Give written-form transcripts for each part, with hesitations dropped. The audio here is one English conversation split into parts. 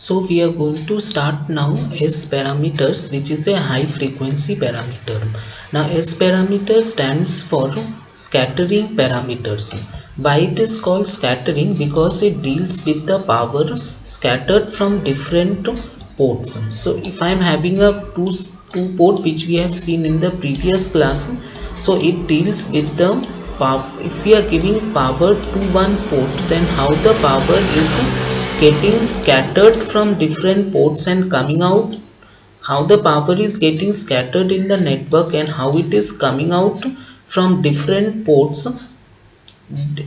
So we are going to start now S parameters, which is a high frequency parameter. Now S parameter stands for scattering parameters. Why it is called scattering? Because it deals with the power scattered from different ports. So if I am having a two port, which we have seen in the previous class, so it deals with the power. If we are giving power to one port, then how the power is getting scattered from different ports and coming out, how the power is getting scattered in the network and how it is coming out from different ports.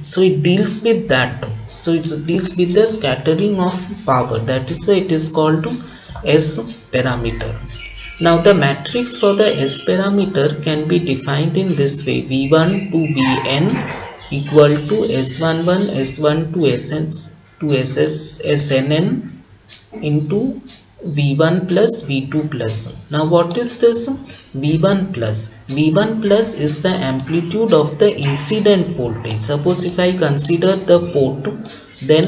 So it deals with that. So it deals with the scattering of power. That is why it is called S parameter. Now the matrix for the S parameter can be defined in this way: V1 to Vn equal to S11 S1 to Sn to Snn into V1 plus V2 plus. Now what is this V1 plus? V1 plus is the amplitude of the incident voltage. Suppose if I consider the port, then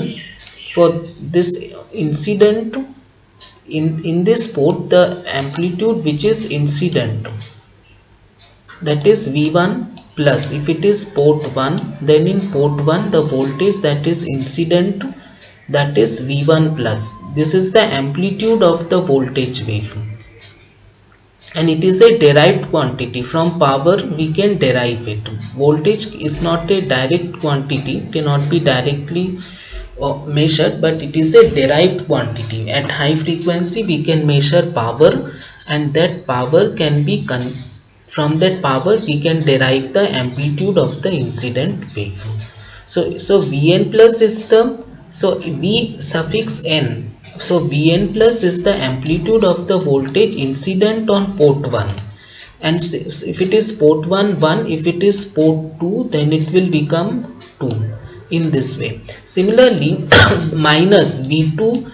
for this incident in this port, the amplitude which is incident, that is V1 plus. If it is port 1, then in port 1 the voltage that is incident, that is V1 plus. This is the amplitude of the voltage wave, and it is a derived quantity. From power we can derive it. Voltage is not a direct quantity, cannot be directly measured, but it is a derived quantity. At high frequency we can measure power, and that power can be from that power we can derive the amplitude of the incident wave. So Vn plus is the, so V suffix n, so Vn plus is the amplitude of the voltage incident on port 1, and if it is port 1 1, if it is port 2, then it will become 2, in this way. Similarly minus V2,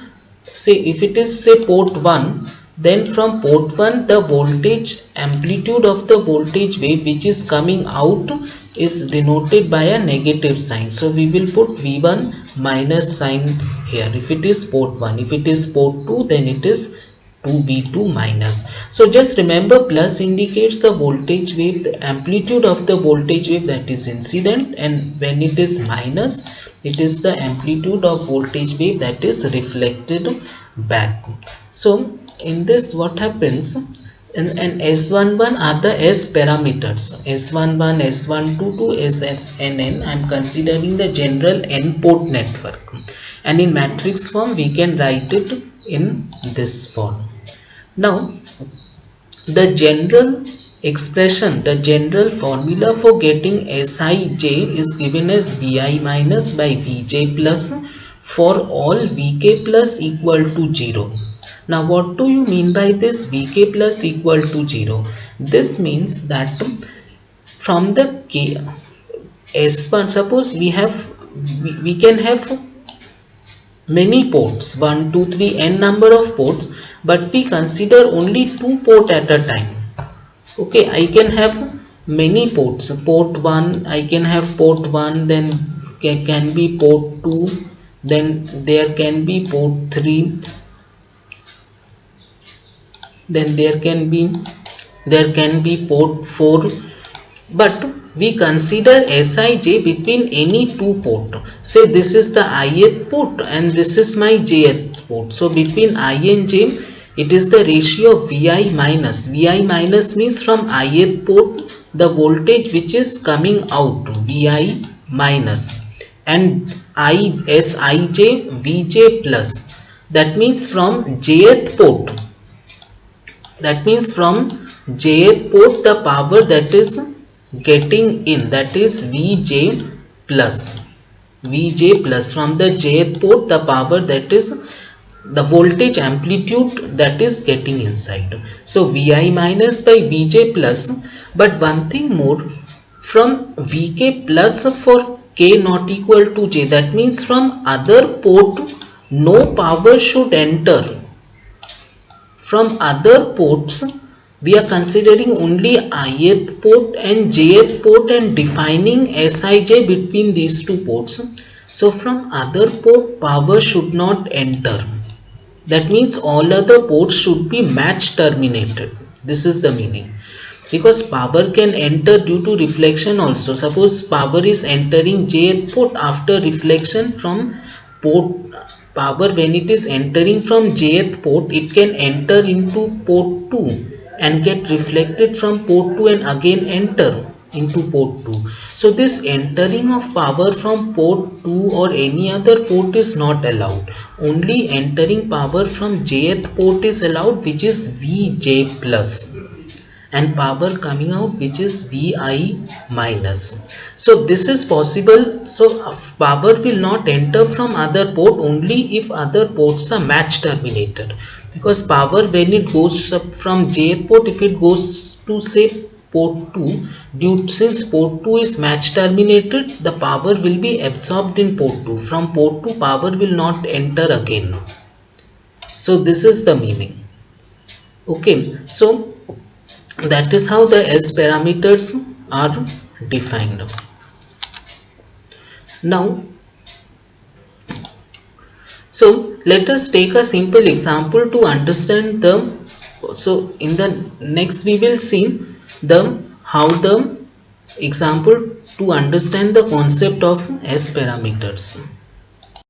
say if it is say port 1, then from port 1 the voltage amplitude of the voltage wave which is coming out is denoted by a negative sign. So we will put V1 minus sign here if it is port 1. If it is port 2, then it is 2V2 minus. So just remember, plus indicates the voltage wave, the amplitude of the voltage wave that is incident, and when it is minus, it is the amplitude of voltage wave that is reflected back. So in this what happens, and S11 are the S parameters, S11 S12 to Snn. I am considering the general n port network, and in matrix form we can write it in this form. Now the general expression, the general formula for getting Sij is given as Vi minus by Vj plus for all Vk plus equal to 0. Now what do you mean by this Vk plus equal to 0? This means that from the S1, suppose we can have many ports, 1 2 3 n number of ports, but we consider only 2 ports at a time. Okay, I can have many ports. Port 1, I can have port 1, then can be port 2, then there can be port 3, then there can be port 4, but we consider Sij between any 2 port. Say this is the ith port and this is my jth port. So between I and j, it is the ratio of Vi minus. Vi minus means from ith port the voltage which is coming out, Vi minus, and Sij Vj plus. That means from jth port. That means from jth port the power that is getting in, that is Vj plus. Vj plus, from the jth port the power that is the voltage amplitude that is getting inside. So Vi minus by Vj plus. But one thing more, from Vk plus for k not equal to j, that means from other port no power should enter. From other ports we are considering only ith port and jth port and defining Sij between these 2 ports. So from other port power should not enter. That means all other ports should be match terminated. This is the meaning. Because power can enter due to reflection also. Suppose power is entering jth port after reflection from port. Power, when it is entering from jth port, it can enter into port 2 and get reflected from port 2 and again enter into port 2. So this entering of power from port 2 or any other port is not allowed. Only entering power from jth port is allowed, which is Vj plus, and power coming out, which is Vi minus. So this is possible. So power will not enter from other port only if other ports are match terminated. Because power, when it goes up from jth port, if it goes to say port 2, since port 2 is match terminated, the power will be absorbed in port 2. From port 2, power will not enter again. So this is the meaning. Okay, so that is how the S parameters are defined. Now, so let us take a simple example to understand the. So in the next we will see how the example to understand the concept of S parameters.